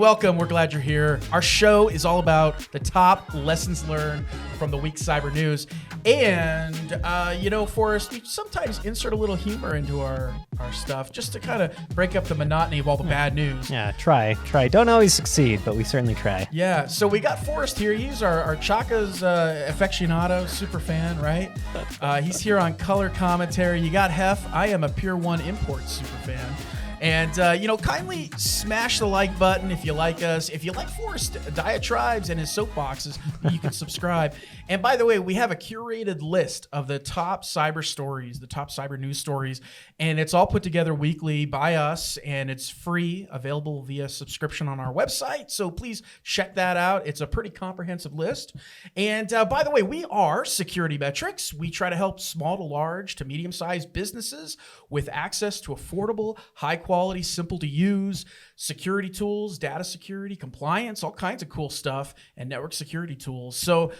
welcome. We're glad you're here. Our show is all about the top lessons learned from the week's cyber news. And, Forrest, we sometimes insert a little humor into our stuff just to kind of break up the monotony of all the bad news. Yeah, try. Don't always succeed, but we certainly try. Yeah, so we got Forrest here. He's our Chaka's aficionado, super fan, right? He's here on color commentary. You got Heff. I am a Pure One Import super fan. And, kindly smash the like button if you like us. If you like Forrest diatribes and his soapboxes, you can subscribe. And by the way, we have a curated list of the top cyber stories, the top cyber news stories, and it's all put together weekly by us, and it's free, available via subscription on our website. So please check that out. It's a pretty comprehensive list. And by the way, we are SecurityMetrics. We try to help small to large to medium-sized businesses with access to affordable, high-quality, simple-to-use security tools, data security, compliance, all kinds of cool stuff, and network security tools. So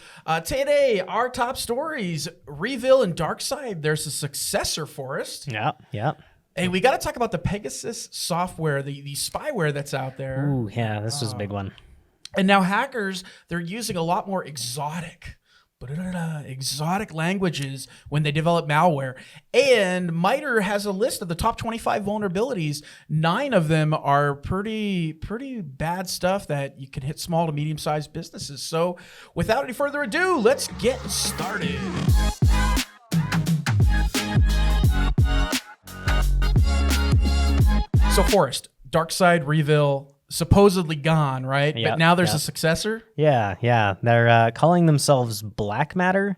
today, our top stories, REvil and Darkside. There's a successor, Forrest. Yeah. Hey, we got to talk about the Pegasus software, the spyware that's out there. Ooh, yeah, this was a big one. And now hackers, they're using a lot more exotic languages when they develop malware. And MITRE has a list of the top 25 vulnerabilities. 9 of them are pretty bad stuff that you can hit small to medium-sized businesses. So without any further ado, let's get started. So Forrest, Darkside, REvil, supposedly gone, right? Yep, but now there's a successor? Yeah. They're calling themselves BLACKMATTER.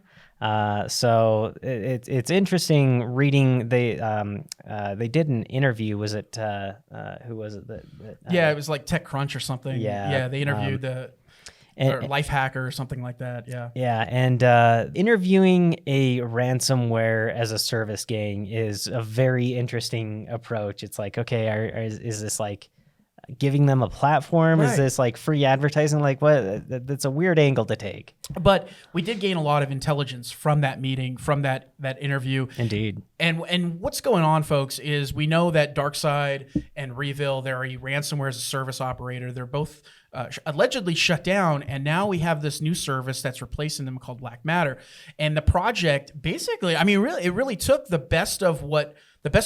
So it's interesting reading. They did an interview. Was it who was it? It was like TechCrunch or something. Yeah. They interviewed or Lifehacker or something like that. Yeah, and interviewing a ransomware as a service gang is a very interesting approach. It's like, okay, is this like giving them a platform? Right. Is this like free advertising? Like what? That's a weird angle to take. But we did gain a lot of intelligence from that meeting, from that interview. Indeed. And what's going on, folks, is we know that Darkside and REvil, they're a ransomware as a service operator. They're both allegedly shut down, and now we have this new service that's replacing them called BLACKMATTER. And the project basically, it really took the best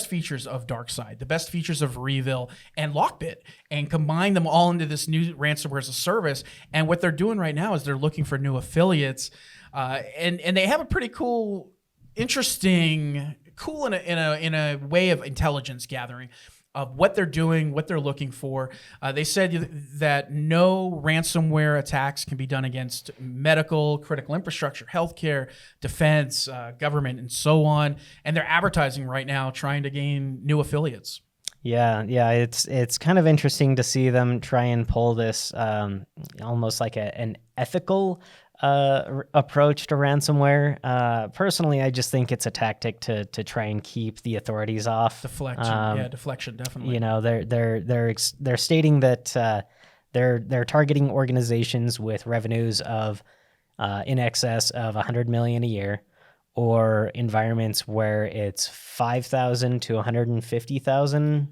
features of Darkside, the best features of REvil and Lockbit, and combined them all into this new ransomware as a service. And what they're doing right now is they're looking for new affiliates, and they have a pretty cool in a way of intelligence gathering of what they're doing, what they're looking for. They said that no ransomware attacks can be done against medical, critical infrastructure, healthcare, defense, government, and so on. And they're advertising right now, trying to gain new affiliates. Yeah, it's kind of interesting to see them try and pull this almost like an ethical approach to ransomware. Personally, I just think it's a tactic to try and keep the authorities off. Deflection, definitely. They're stating that they're targeting organizations with revenues of in excess of 100 million a year, or environments where it's 5,000 to 150,000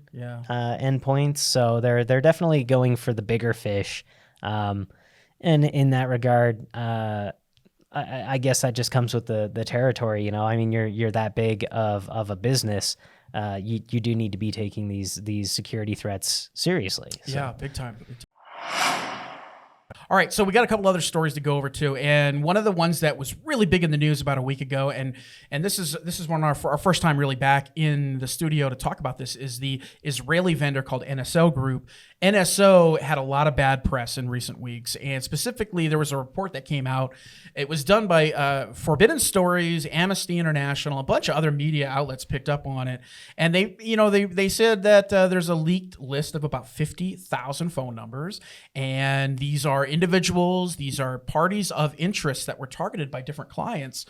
endpoints. So they're definitely going for the bigger fish. And in that regard, I guess that just comes with the territory. You're that big of a business. You do need to be taking these security threats seriously. So. Yeah, big time. All right, so we got a couple other stories to go over too, and one of the ones that was really big in the news about a week ago, and this is one of our first time really back in the studio to talk about this, is the Israeli vendor called NSO Group. NSO had a lot of bad press in recent weeks, and specifically there was a report that came out. It was done by Forbidden Stories, Amnesty International, a bunch of other media outlets picked up on it, and they said that there's a leaked list of about 50,000 phone numbers, and these are individuals, these are parties of interest that were targeted by different clients.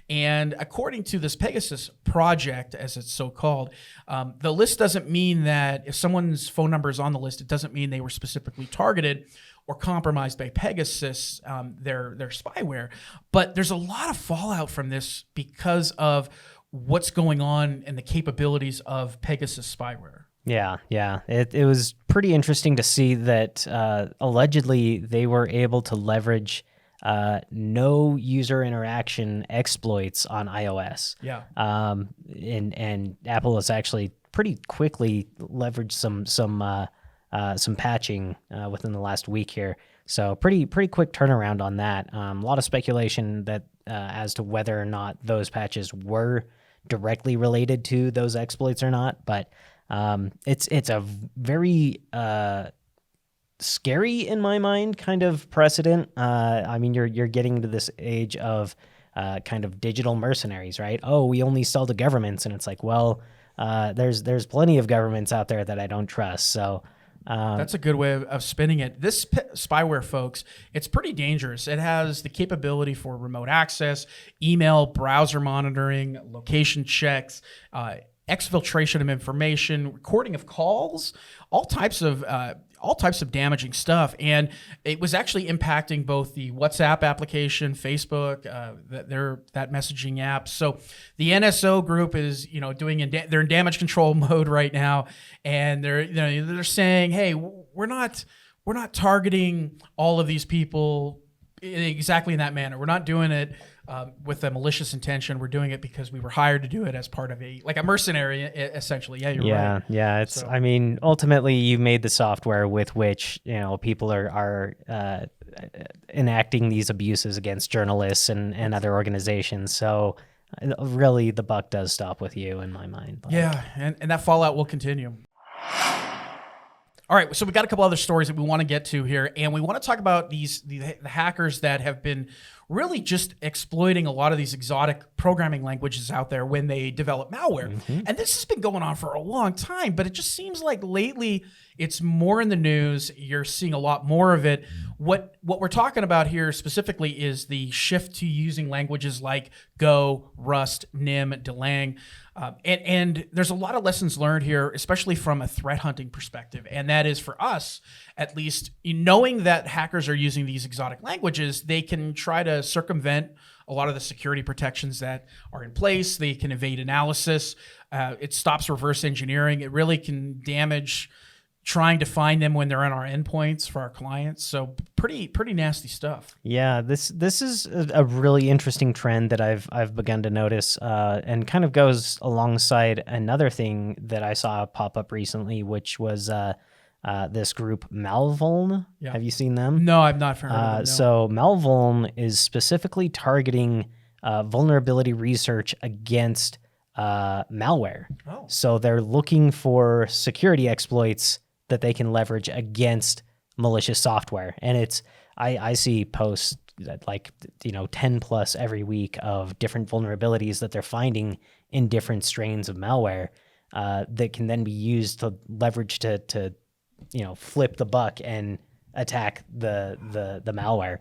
And according to this Pegasus project, as it's so called, the list doesn't mean that if someone's phone number is on the list, it doesn't mean they were specifically targeted or compromised by Pegasus, their spyware. But there's a lot of fallout from this because of what's going on and the capabilities of Pegasus spyware. Yeah, yeah. It was pretty interesting to see that allegedly they were able to leverage no user interaction exploits on iOS. Yeah. And Apple has actually pretty quickly leveraged some patching within the last week here. So pretty quick turnaround on that. A lot of speculation that as to whether or not those patches were directly related to those exploits or not, but it's a very scary, in my mind, kind of precedent. I mean, you're getting to this age of kind of digital mercenaries, right? Oh, we only sell to governments, and it's like, well, there's plenty of governments out there that I don't trust. So that's a good way of spinning it. This spyware, folks, it's pretty dangerous. It has the capability for remote access, email, browser monitoring, location checks, exfiltration of information, recording of calls, all types of damaging stuff. And it was actually impacting both the WhatsApp application, Facebook, that messaging app. So the NSO group is, they're in damage control mode right now, and they're saying, hey, we're not targeting all of these people exactly in that manner. We're not doing it with a malicious intention. We're doing it because we were hired to do it as part of a mercenary, essentially. Yeah, you're right. Yeah. It's, I mean, ultimately you made the software with which, people are enacting these abuses against journalists and other organizations. So really the buck does stop with you, in my mind. Yeah. And that fallout will continue. All right, so we got a couple other stories that we want to get to here, and we want to talk about the hackers that have been really just exploiting a lot of these exotic programming languages out there when they develop malware. Mm-hmm. And this has been going on for a long time, but it just seems like lately it's more in the news. You're seeing a lot more of it. What we're talking about here specifically is the shift to using languages like Go, Rust, Nim, Delang. And there's a lot of lessons learned here, especially from a threat hunting perspective. And that is, for us, at least, knowing that hackers are using these exotic languages, they can try to circumvent a lot of the security protections that are in place. They can evade analysis. It stops reverse engineering. It really can damage trying to find them when they're on our endpoints for our clients. So pretty nasty stuff. Yeah, this is a really interesting trend that I've begun to notice, and kind of goes alongside another thing that I saw pop up recently, which was this group Malvuln. Yeah. Have you seen them? No, I've not heard of them. No. So Malvuln is specifically targeting vulnerability research against malware. Oh. So they're looking for security exploits that they can leverage against malicious software. And it's, I see posts that 10 plus every week of different vulnerabilities that they're finding in different strains of malware that can then be used to leverage to flip the buck and attack the malware.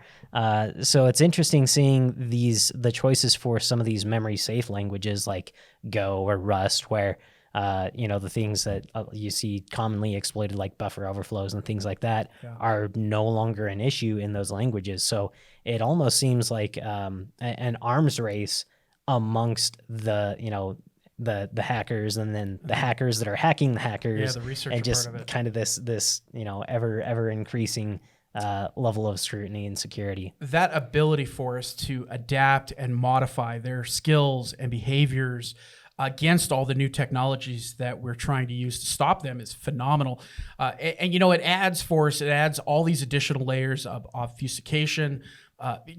So it's interesting seeing the choices for some of these memory safe languages like Go or Rust, where the things that you see commonly exploited, like buffer overflows and things like that, are no longer an issue in those languages. So it almost seems like an arms race amongst the hackers, and then the hackers that are hacking the hackers, the researcher and just part of it. Kind of this ever increasing level of scrutiny and security. That ability for us to adapt and modify their skills and behaviors against all the new technologies that we're trying to use to stop them is phenomenal. And it adds all these additional layers of obfuscation,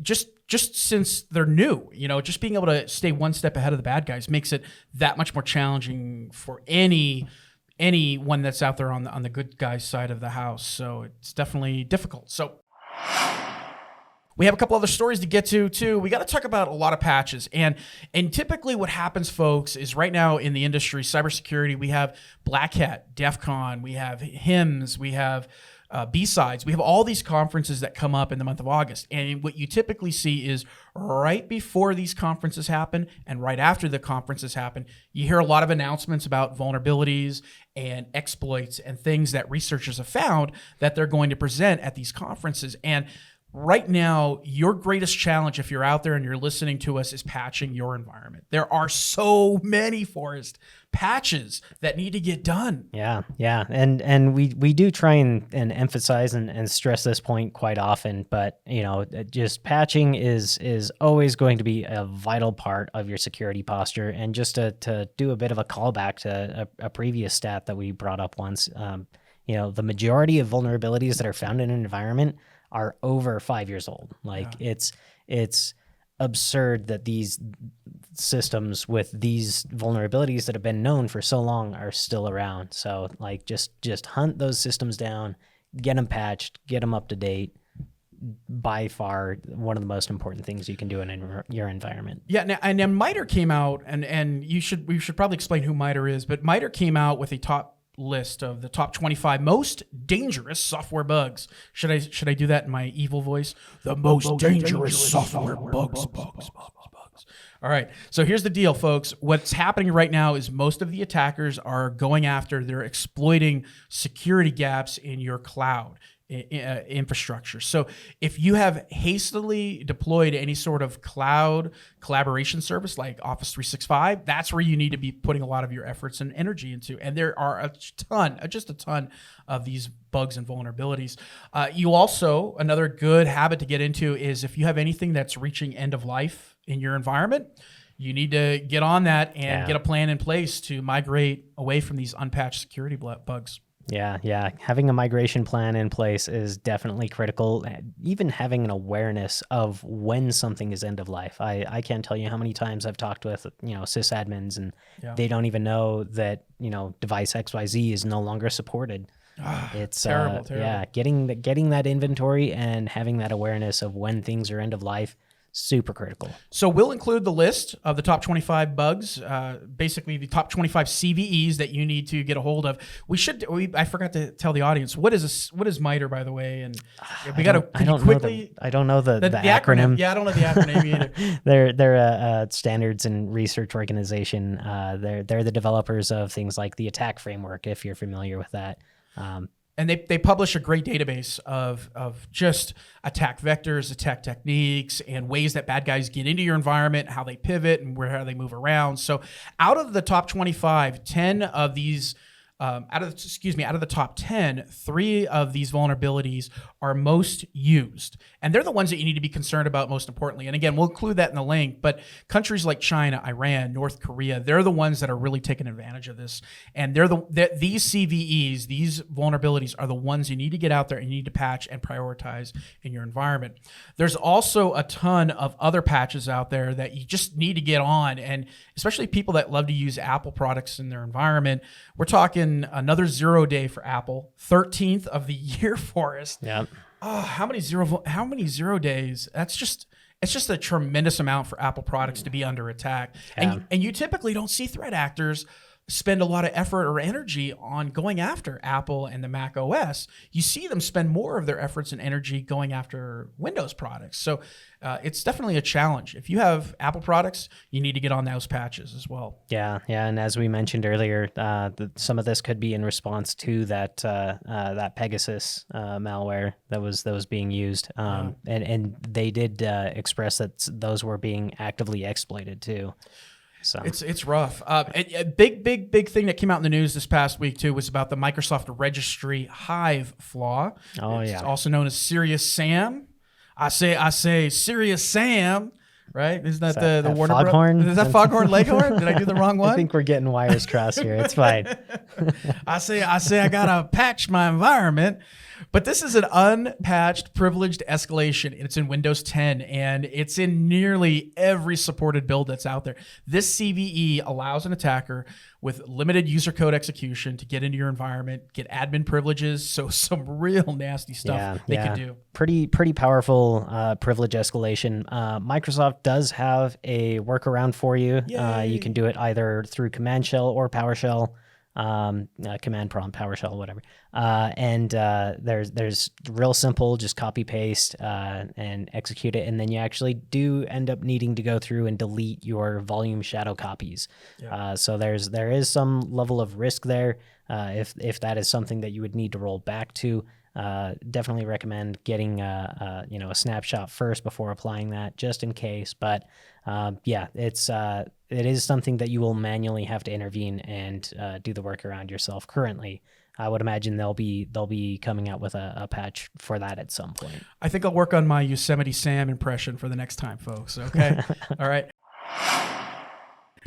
just since they're new. Just being able to stay one step ahead of the bad guys makes it that much more challenging for anyone that's out there on the good guys side of the house. So it's definitely difficult. So we have a couple other stories to get to too. We got to talk about a lot of patches, and typically what happens, folks, is right now in the industry, cybersecurity, we have Black Hat, DEF CON, we have HIMSS, we have B-Sides. We have all these conferences that come up in the month of August. And what you typically see is right before these conferences happen and right after the conferences happen, you hear a lot of announcements about vulnerabilities and exploits and things that researchers have found that they're going to present at these conferences. And right now, your greatest challenge, if you're out there and you're listening to us, is patching your environment. There are so many, Forrest, patches that need to get done. Yeah. And we do try and emphasize and stress this point quite often, but just patching is always going to be a vital part of your security posture. And just to do a bit of a callback to a previous stat that we brought up once, the majority of vulnerabilities that are found in an environment are over 5 years old. It's absurd that these systems with these vulnerabilities that have been known for so long are still around. So just hunt those systems down, get them patched, get them up to date. By far one of the most important things you can do in your environment. Yeah, and then MITRE came out, and we should probably explain who MITRE is, but MITRE came out with a top list of the top 25 most dangerous software bugs. Should I do that in my evil voice? The most dangerous software bugs. All right. So here's the deal, folks. What's happening right now is most of the attackers are going after, they're exploiting security gaps in your cloud infrastructure. So if you have hastily deployed any sort of cloud collaboration service like Office 365, that's where you need to be putting a lot of your efforts and energy into. And there are a ton of these bugs and vulnerabilities. You also, another good habit to get into is if you have anything that's reaching end of life in your environment, you need to get on that and get a plan in place to migrate away from these unpatched security bugs. Yeah. Having a migration plan in place is definitely critical. Even having an awareness of when something is end of life. I can't tell you how many times I've talked with, sysadmins, and they don't even know that, device XYZ is no longer supported. It's terrible. Yeah, getting that inventory and having that awareness of when things are end of life, super critical. So we'll include the list of the top 25 bugs, basically the top 25 CVEs that you need to get a hold of. I forgot to tell the audience, what is MITRE, by the way? And we got to quickly. I don't know the acronym. Yeah, I don't know the acronym They're either. a standards and research organization. They're the developers of things like the attack framework, if you're familiar with that. And they publish a great database of just attack vectors, attack techniques, and ways that bad guys get into your environment, how they pivot, and how they move around. So out of the top 25, 10 of these, out of the top 10, 3 of these vulnerabilities are most used. And they're the ones that you need to be concerned about most importantly. And again, we'll include that in the link, but countries like China, Iran, North Korea, they're the ones that are really taking advantage of this. And these CVEs, these vulnerabilities are the ones you need to get out there and you need to patch and prioritize in your environment. There's also a ton of other patches out there that you just need to get on. And especially people that love to use Apple products in their environment, we're talking another 0 day for Apple, 13th of the year for us. Yeah. Oh, how many 0 days? It's just a tremendous amount for Apple products to be under attack. Yeah. And you typically don't see threat actors spend a lot of effort or energy on going after Apple and the Mac OS. You see them spend more of their efforts and energy going after Windows products. So it's definitely a challenge. If you have Apple products, you need to get on those patches as well. Yeah. And as we mentioned earlier, some of this could be in response to that Pegasus malware that was being used, and they did express that those were being actively exploited too. So it's rough. A big thing that came out in the news this past week too was about the Microsoft Registry Hive flaw. It's also known as Serious Sam. I say Serious Sam. Right? Isn't that the Warner Foghorn? Is that Foghorn Leghorn? Did I do the wrong one? I think we're getting wires crossed here. It's fine. I say I gotta patch my environment. But this is an unpatched privileged escalation. It's in Windows 10, and it's in nearly every supported build that's out there. This CVE allows an attacker with limited user code execution to get into your environment, get admin privileges, so some real nasty stuff they can do. Pretty powerful privilege escalation. Microsoft does have a workaround for you. You can do it either through Command Shell or PowerShell. Command prompt, PowerShell, whatever. And there's real simple, just copy paste and execute it, and then you actually do end up needing to go through and delete your volume shadow copies. So there is some level of risk there if that is something that you would need to roll back to. definitely recommend getting a snapshot first before applying that, just in case. But it is something that you will manually have to intervene and do the workaround yourself. Currently, I would imagine they'll be coming out with a patch for that at some point. I think I'll work on my Yosemite Sam impression for the next time, folks. Okay. All right.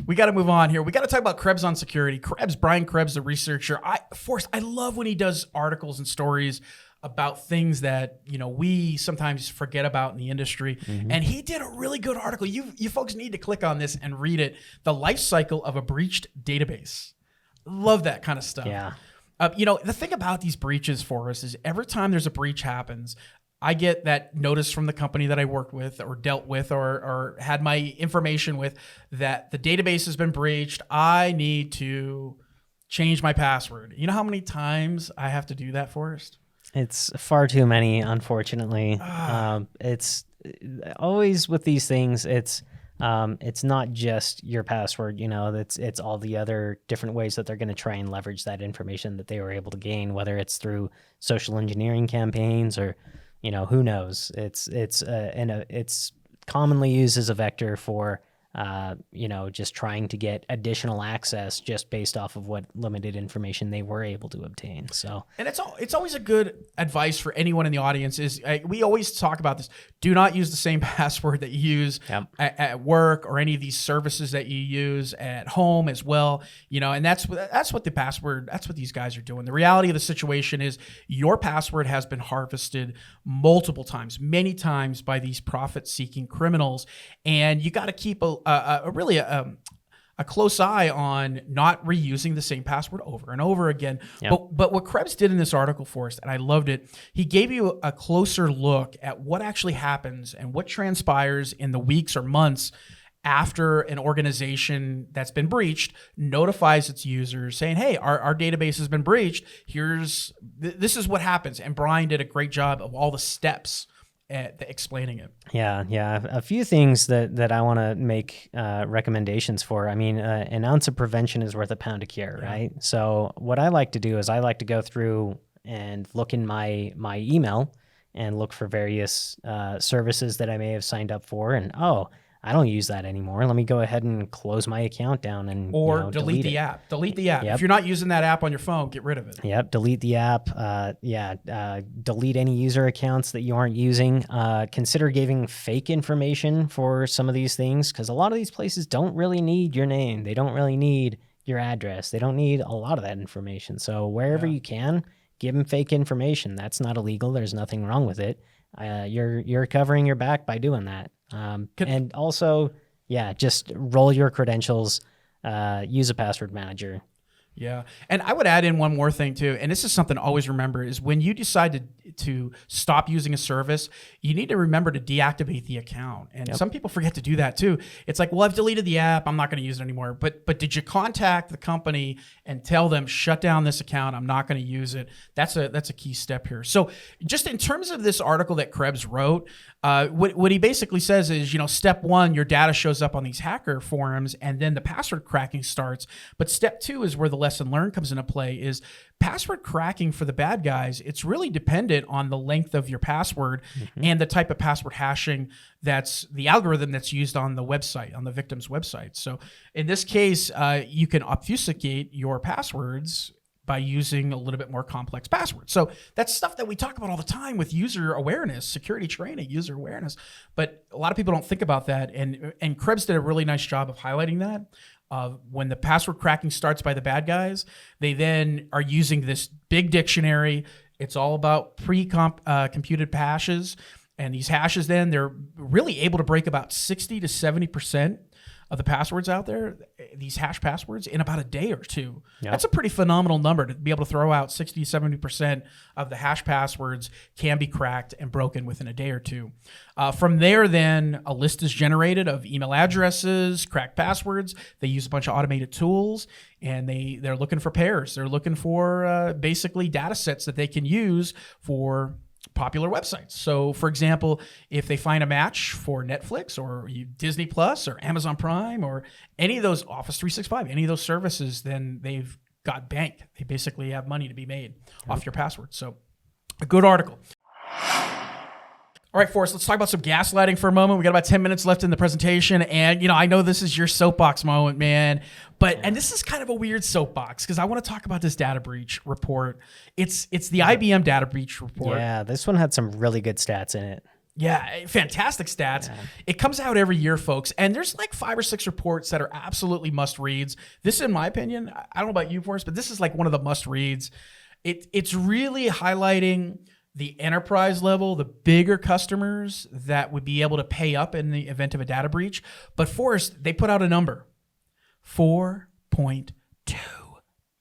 We got to move on here. We got to talk about Krebs on security. Brian Krebs, the researcher. Forrest, I love when he does articles and stories about things that, we sometimes forget about in the industry. Mm-hmm. And he did a really good article. You folks need to click on this and read it. The life cycle of a breached database. Love that kind of stuff. Yeah. The thing about these breaches for us is every time there's a breach happens, I get that notice from the company that I worked with or dealt with or had my information with that the database has been breached. I need to change my password. You know how many times I have to do that, Forrest? It's far too many, unfortunately. It's always with these things. It's not just your password. It's all the other different ways that they're going to try and leverage that information that they were able to gain, whether it's through social engineering campaigns or who knows. It's commonly used as a vector for just trying to get additional access just based off of what limited information they were able to obtain. So, and it's always a good advice for anyone in the audience is we always talk about this. Do not use the same password that you use at work or any of these services that you use at home as well. And that's what these guys are doing. The reality of the situation is your password has been harvested multiple times, many times by these profit-seeking criminals, and you got to keep a close eye on not reusing the same password over and over again. Yep. But what Krebs did in this article for us, and I loved it, he gave you a closer look at what actually happens and what transpires in the weeks or months after an organization that's been breached notifies its users saying, hey, our database has been breached. This is what happens. And Brian did a great job of all the steps at explaining it. Yeah. A few things that I want to make recommendations for. I mean, an ounce of prevention is worth a pound of cure, right? So what I like to do is I like to go through and look in my email and look for various services that I may have signed up for. And, I don't use that anymore. Let me go ahead and close my account down and delete the app. Delete the app. Yep. If you're not using that app on your phone, get rid of it. Yep. Delete the app. Delete any user accounts that you aren't using. Consider giving fake information for some of these things because a lot of these places don't really need your name. They don't really need your address. They don't need a lot of that information. So wherever you can, give them fake information. That's not illegal. There's nothing wrong with it. You're covering your back by doing that. And also, just roll your credentials, use a password manager. Yeah. And I would add in one more thing too. And this is something to always remember is when you decide to stop using a service, you need to remember to deactivate the account. And some people forget to do that too. It's like, well, I've deleted the app. I'm not going to use it anymore. But did you contact the company and tell them, shut down this account? I'm not going to use it. That's a key step here. So just in terms of this article that Krebs wrote, what he basically says is, step one, your data shows up on these hacker forums and then the password cracking starts. But step two is where the lesson learned comes into play is password cracking for the bad guys. It's really dependent on the length of your password and the type of password hashing that's the algorithm that's used on the website, on the victim's website. So in this case, you can obfuscate your passwords by using a little bit more complex passwords. So that's stuff that we talk about all the time with user awareness, security training, user awareness. But a lot of people don't think about that. And Krebs did a really nice job of highlighting that. When the password cracking starts by the bad guys, they then are using this big dictionary. It's all about computed hashes. And these hashes then, they're really able to break about 60 to 70% of the passwords out there, these hash passwords, in about a day or two. Yep. That's a pretty phenomenal number to be able to throw out. 60 to 70% of the hash passwords can be cracked and broken within a day or two. From there, then, a list is generated of email addresses, cracked passwords. They use a bunch of automated tools, and they're looking for pairs. They're looking for basically data sets that they can use for popular websites. So, for example, if they find a match for Netflix or Disney Plus or Amazon Prime or any of those Office 365, any of those services, then they've got bank. They basically have money to be made off your password. So A good article. All right, Forrest, let's talk about some gaslighting for a moment. We got about 10 minutes left in the presentation. And, you know, I know this is your soapbox moment, man. And this is kind of a weird soapbox because I want to talk about this data breach report. It's the IBM data breach report. Yeah, this one had some really good stats in it. Yeah, fantastic stats. Yeah. It comes out every year, folks. And there's like 5 or 6 reports that are absolutely must reads. This, in my opinion, I don't know about you, Forrest, but this is like one of the must reads. It's really highlighting the enterprise level, the bigger customers that would be able to pay up in the event of a data breach. But Forrest, they put out a number, $4.2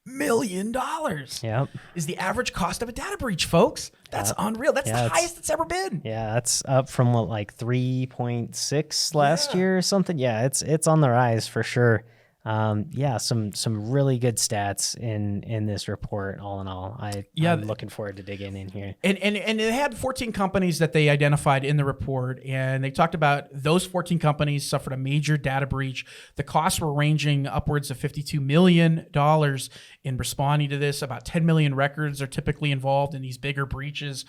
million. Yep. Is the average cost of a data breach, folks. That's unreal. That's the highest it's ever been. Yeah, that's up from what, like 3.6 last year or something. Yeah, it's on the rise for sure. Some really good stats in this report. All in all, I'm looking forward to digging in here. And they had 14 companies that they identified in the report, and they talked about those 14 companies suffered a major data breach. The costs were ranging upwards of $52 million in responding to this. About 10 million records are typically involved in these bigger breaches.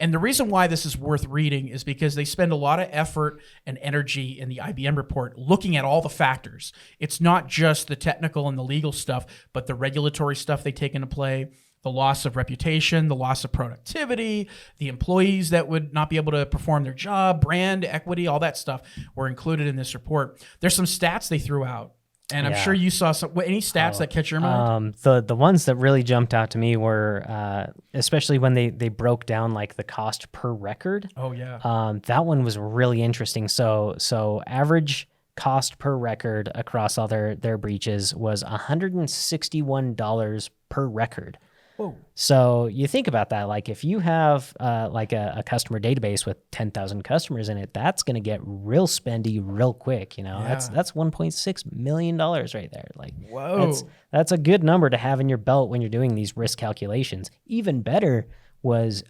And the reason why this is worth reading is because they spend a lot of effort and energy in the IBM report looking at all the factors. It's not just the technical and the legal stuff, but the regulatory stuff they take into play, the loss of reputation, the loss of productivity, the employees that would not be able to perform their job, brand equity, all that stuff were included in this report. There's some stats they threw out. And I'm sure you saw any stats that catch your mind? The ones that really jumped out to me were, especially when they broke down like the cost per record. Oh yeah. That one was really interesting. So average cost per record across all their breaches was $161 per record. Whoa. So you think about that, like if you have like a customer database with 10,000 customers in it, that's going to get real spendy real quick. You know, that's $1.6 million right there. Like, whoa, that's a good number to have in your belt when you're doing these risk calculations. Even better was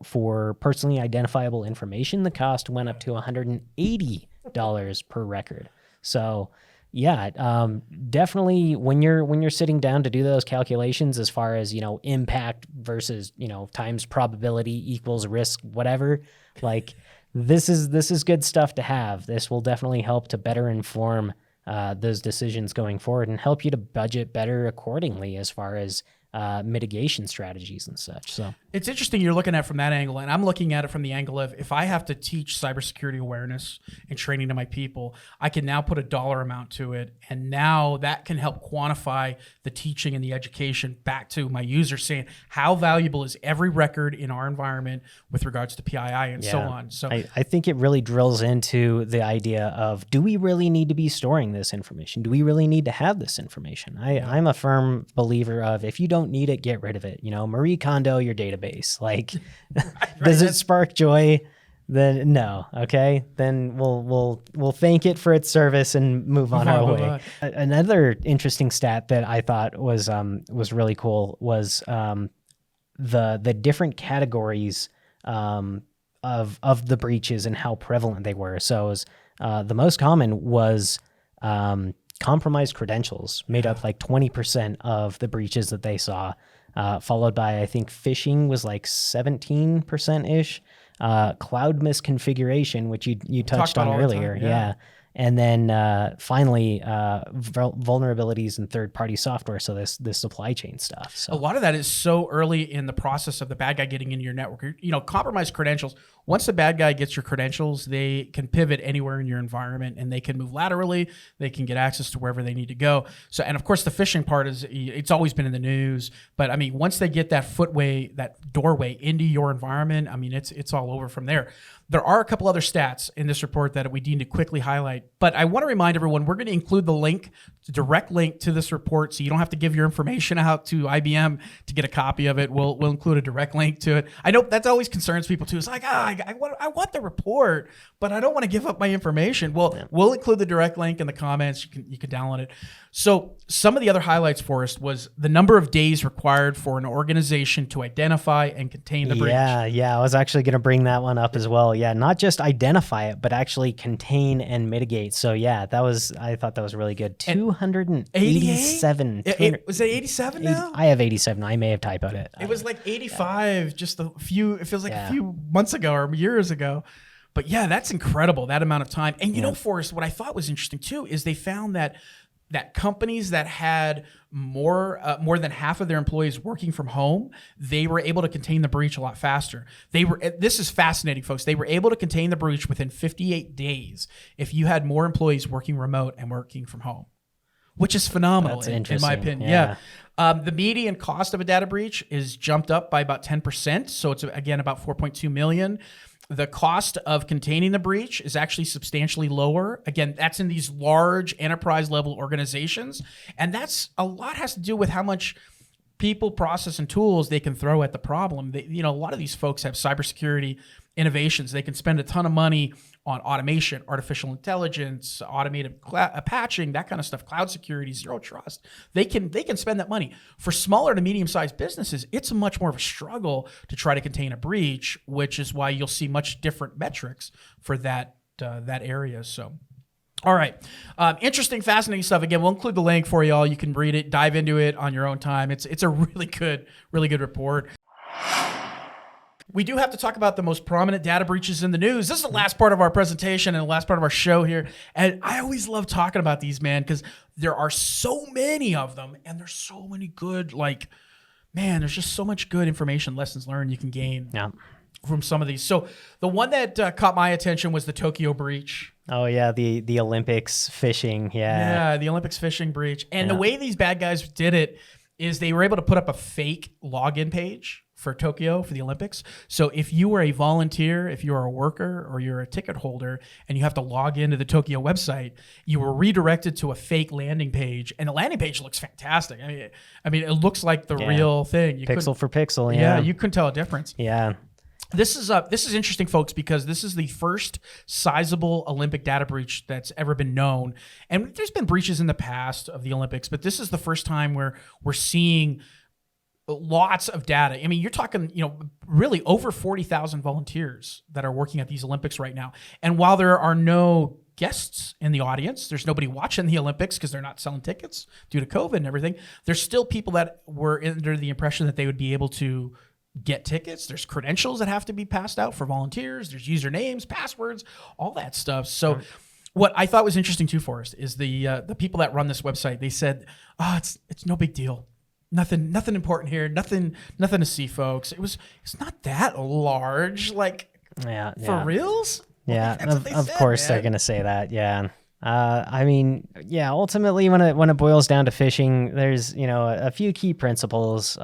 for personally identifiable information, the cost went up to $180 per record. So yeah, definitely when you're sitting down to do those calculations as far as, you know, impact versus, you know, times probability equals risk, whatever, like this is good stuff to have. This will definitely help to better inform those decisions going forward and help you to budget better accordingly as far as mitigation strategies and such. So it's interesting you're looking at it from that angle, and I'm looking at it from the angle of if I have to teach cybersecurity awareness and training to my people, I can now put a dollar amount to it, and now that can help quantify the teaching and the education back to my users, saying how valuable is every record in our environment with regards to PII and so on. So I think it really drills into the idea of, do we really need to be storing this information? Do we really need to have this information? I'm a firm believer of, if you don't need it, get rid of it. You know, Marie Kondo your database. Like, does it spark joy? Then no. Okay, then we'll thank it for its service and move on our way. Another interesting stat that I thought was really cool was the different categories of the breaches and how prevalent they were. So it was, the most common was compromised credentials made up like 20% of the breaches that they saw, followed by, I think, phishing was like 17%-ish, cloud misconfiguration, which you touched on earlier. Yeah. And then finally, vulnerabilities in third-party software, so this supply chain stuff. So a lot of that is so early in the process of the bad guy getting into your network. You know, compromised credentials. Once the bad guy gets your credentials, they can pivot anywhere in your environment, and they can move laterally. They can get access to wherever they need to go. So, and of course, the phishing part it's always been in the news. But I mean, once they get that doorway into your environment, I mean, it's all over from there. There are a couple other stats in this report that we need to quickly highlight, but I want to remind everyone, we're going to include the direct link to this report, so you don't have to give your information out to IBM to get a copy of it. We'll include a direct link to it. I know that always concerns people too. It's like, I want the report, but I don't want to give up my information. Well, we'll include the direct link in the comments. You can download it. So some of the other highlights for us was the number of days required for an organization to identify and contain the breach. Yeah. I was actually going to bring that one up as well. Yeah, not just identify it, but actually contain and mitigate gate. So yeah, I thought that was really good. 287. Was it 87 now? I have 87. I may have typoed it. It was like 85 just a few months ago or years ago. But yeah, that's incredible, that amount of time. And you know, Forrest, what I thought was interesting too is they found that companies that had more than half of their employees working from home, they were able to contain the breach a lot faster. This is fascinating, folks. They were able to contain the breach within 58 days if you had more employees working remote and working from home, which is phenomenal in my opinion. Yeah. The median cost of a data breach is jumped up by about 10%. So it's, again, about 4.2 million. The cost of containing the breach is actually substantially lower. Again, that's in these large enterprise level organizations. And that's a lot has to do with how much people, process, and tools they can throw at the problem. A lot of these folks have cybersecurity innovations. They can spend a ton of money on automation, artificial intelligence, automated patching, that kind of stuff, cloud security, zero trust. They can spend that money. For smaller to medium-sized businesses, it's much more of a struggle to try to contain a breach, which is why you'll see much different metrics for that area. So, all right, interesting, fascinating stuff. Again, we'll include the link for y'all. You can read it, dive into it on your own time. It's a really good report. We do have to talk about the most prominent data breaches in the news. This is the last part of our presentation and the last part of our show here. And I always love talking about these, man, because there are so many of them and there's so many good, there's just so much good information, lessons learned you can gain from some of these. So the one that caught my attention was the Tokyo breach. Oh, yeah, the Olympics phishing, Yeah, the Olympics phishing breach. And the way these bad guys did it is they were able to put up a fake login page for Tokyo, for the Olympics. So if you were a volunteer, if you are a worker, or you're a ticket holder, and you have to log into the Tokyo website, you were redirected to a fake landing page, and the landing page looks fantastic. I mean, it looks like the real thing. Pixel for pixel, yeah. You couldn't tell a difference. Yeah. This is interesting, folks, because this is the first sizable Olympic data breach that's ever been known. And there's been breaches in the past of the Olympics, but this is the first time where we're seeing lots of data. I mean, you're talking, really over 40,000 volunteers that are working at these Olympics right now. And while there are no guests in the audience, there's nobody watching the Olympics because they're not selling tickets due to COVID and everything. There's still people that were under the impression that they would be able to get tickets. There's credentials that have to be passed out for volunteers. There's usernames, passwords, all that stuff. So what I thought was interesting too, Forrest, is the people that run this website, they said, it's no big deal. Nothing important here. Nothing to see, folks. It's not that large. For reals? Yeah, of course they're gonna say that. Yeah. Ultimately, when it boils down to phishing, there's a few key principles.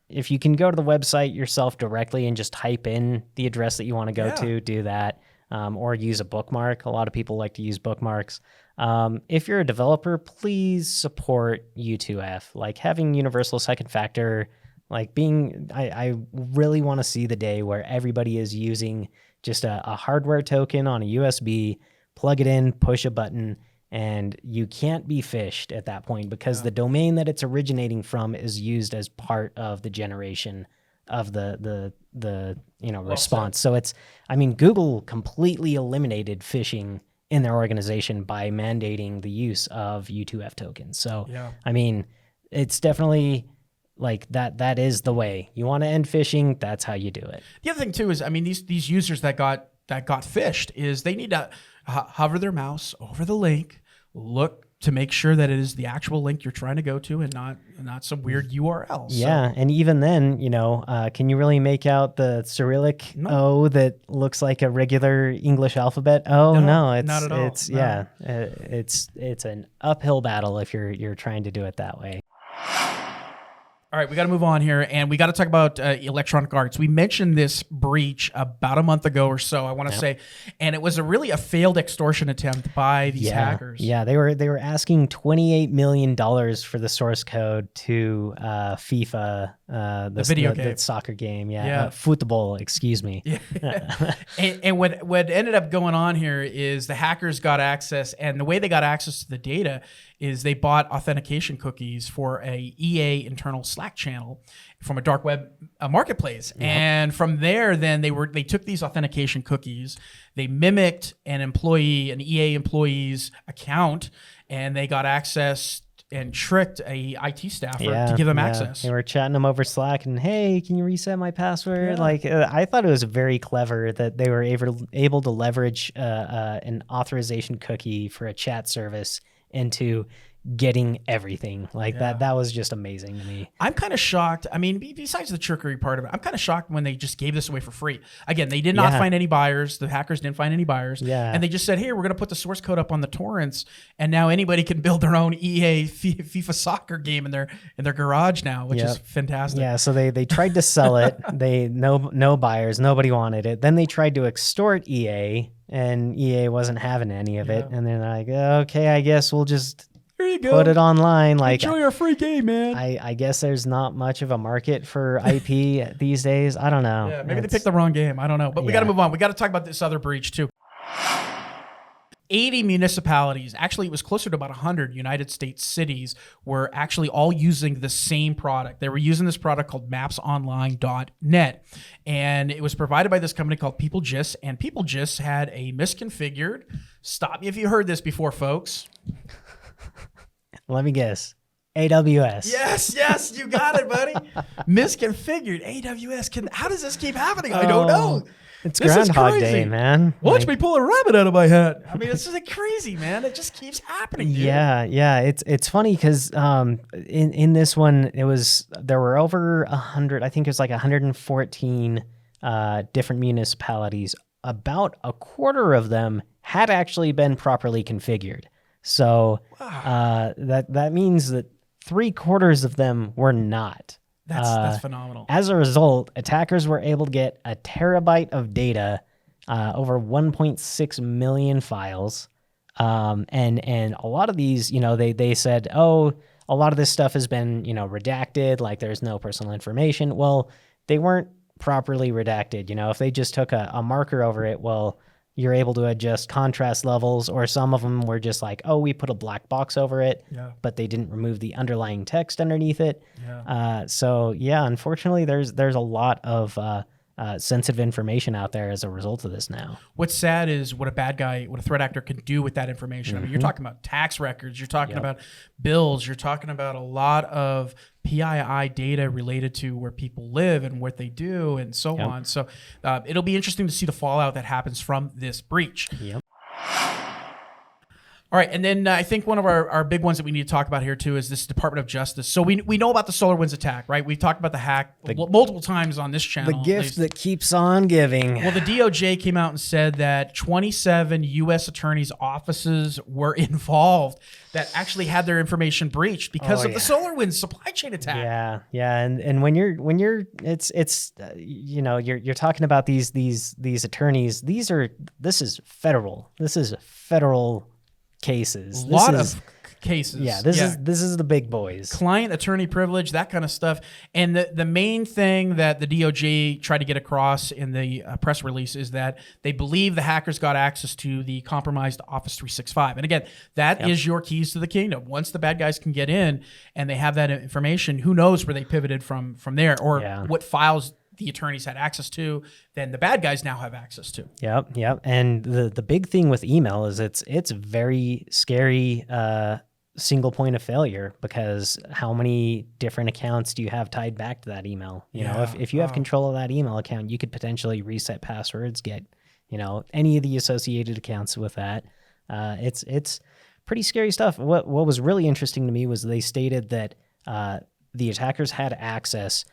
If you can go to the website yourself directly and just type in the address that you want to go to, do that, or use a bookmark. A lot of people like to use bookmarks. If you're a developer, please support U2F. Having universal second factor, I really want to see the day where everybody is using just a hardware token on a USB, plug it in, push a button, and you can't be phished at that point because the domain that it's originating from is used as part of the generation of the response. So Google completely eliminated phishing in their organization by mandating the use of U2F tokens. So, it's definitely that is the way. You want to end phishing, that's how you do it. The other thing too is, these users that got phished is they need to hover their mouse over the link, look to make sure that it is the actual link you're trying to go to and not some weird URL. Yeah, and even then, can you really make out the Cyrillic O that looks like a regular English alphabet? Oh no, it's not at all. It's an uphill battle if you're trying to do it that way. All right, we got to move on here, and we got to talk about Electronic Arts. We mentioned this breach about a month ago or so, I want to say, and it was a failed extortion attempt by these hackers. Yeah, they were asking $28 million for the source code to FIFA, the soccer game. Football, excuse me. Yeah. and what ended up going on here is the hackers got access, and the way they got access to the data is they bought authentication cookies for a EA internal Slack channel from a dark web marketplace. Yep. And from there, then they took these authentication cookies, they mimicked an EA employee's account, and they got access and tricked a IT staffer to give them access. They were chatting them over Slack and, hey, can you reset my password? I thought it was very clever that they were able to leverage an authorization cookie for a chat service into getting everything that was just amazing to me. I'm kind of shocked. I mean, besides the trickery part of it, I'm kind of shocked when they just gave this away for free. Again, they did not find any buyers. The hackers didn't find any buyers. And they just said, hey, we're going to put the source code up on the torrents, and now anybody can build their own EA FIFA soccer game in their garage now, which is fantastic. Yeah, so they tried to sell it. No buyers, nobody wanted it. Then they tried to extort EA, and EA wasn't having any of it. And they're like, okay, I guess we'll just you go. Put it online. Enjoy our free game, man. I guess there's not much of a market for IP these days. I don't know. Yeah, maybe they picked the wrong game. I don't know. But we got to move on. We got to talk about this other breach too. 80 municipalities, actually it was closer to about 100 United States cities, were actually all using the same product. They were using this product called mapsonline.net. And it was provided by this company called PeopleGIS. And PeopleGIS had a misconfigured, stop me if you heard this before, folks. Let me guess. AWS. Yes, you got it, buddy. Misconfigured AWS. How does this keep happening? I don't know. It's Groundhog Day, man. Watch me pull a rabbit out of my hat. I mean, it's just crazy, man. It just keeps happening, dude. Yeah. It's funny because in this one, there were over 100. I think it was like 114 different municipalities. About a quarter of them had actually been properly configured. So that means that 3/4 of them were not. That's phenomenal. As a result, attackers were able to get a terabyte of data, over 1.6 million files, and a lot of these, they said, oh, a lot of this stuff has been, redacted, like there's no personal information. Well, they weren't properly redacted. If they just took a marker over it, well, you're able to adjust contrast levels, or some of them were just like, oh, we put a black box over it, but they didn't remove the underlying text underneath it. So unfortunately, there's a lot of sensitive information out there as a result of this now. What's sad is what a threat actor can do with that information. I mean, you're talking about tax records, you're talking about bills, you're talking about a lot of PII data related to where people live and what they do and so on. So it'll be interesting to see the fallout that happens from this breach. All right, and then I think one of our big ones that we need to talk about here too is this Department of Justice. So we know about the SolarWinds attack, right? We've talked about the hack multiple times on this channel. The gift that keeps on giving. Well, the DOJ came out and said that 27 U.S. attorneys' offices were involved that actually had their information breached because of the SolarWinds supply chain attack. Yeah, and when you're you're talking about these attorneys. This is federal cases. A lot of cases. Yeah, this is the big boys. Client attorney privilege, that kind of stuff. And the main thing that the DOJ tried to get across in the press release is that they believe the hackers got access to the compromised Office 365. And again, that is your keys to the kingdom. Once the bad guys can get in and they have that information, who knows where they pivoted from there, or what files the attorneys had access to, then the bad guys now have access to. Yep. And the big thing with email is it's a very scary single point of failure, because how many different accounts do you have tied back to that email? If you have control of that email account, you could potentially reset passwords, get any of the associated accounts with that. It's pretty scary stuff. What was really interesting to me was they stated that the attackers had access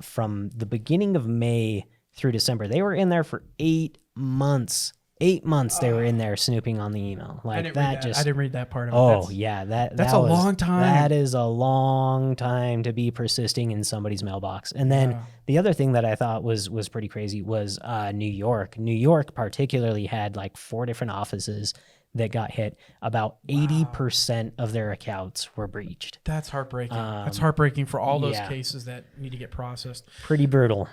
from the beginning of May through December. They were in there for 8 months. 8 months they were in there snooping on the email. I didn't read that part of it. Oh, yeah. That's a long time. That is a long time to be persisting in somebody's mailbox. And then the other thing that I thought was pretty crazy was New York. New York particularly had like 4 different offices that got hit. About 80% of their accounts were breached. That's heartbreaking. That's heartbreaking for all those cases that need to get processed. Pretty brutal.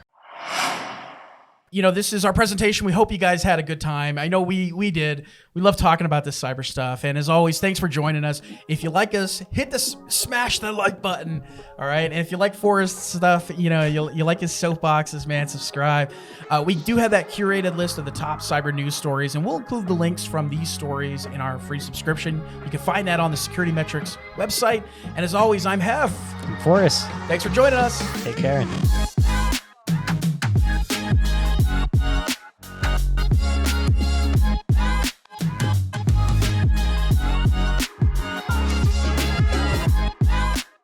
this is our presentation. We hope you guys had a good time. I know we did. We love talking about this cyber stuff. And as always, thanks for joining us. If you like us, smash the like button. All right. And if you like Forrest's stuff, you like his soapboxes, man, subscribe. We do have that curated list of the top cyber news stories, and we'll include the links from these stories in our free subscription. You can find that on the SecurityMetrics website. And as always, I'm Heff. Forrest. Thanks for joining us. Take care.